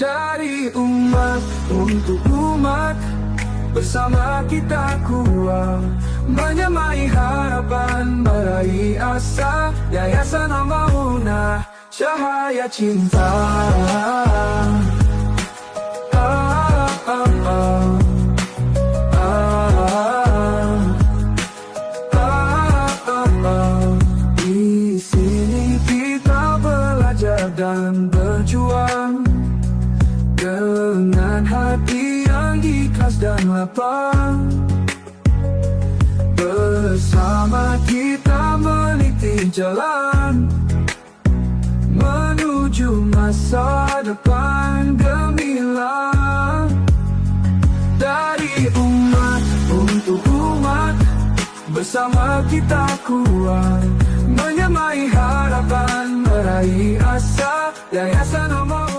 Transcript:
Dari umat untuk umat, bersama kita kuat menyamai harapan, meraih asa. Yayasan Al-Maunah, cahaya cinta. Di sini kita belajar dan berjuang dengan hati yang ikhlas dan lapang. Bersama kita meniti jalan menuju masa depan gemilang. Dari umat untuk umat, bersama kita kuat menyamai harapan, meraih asa. Yayasan Al-Maunah.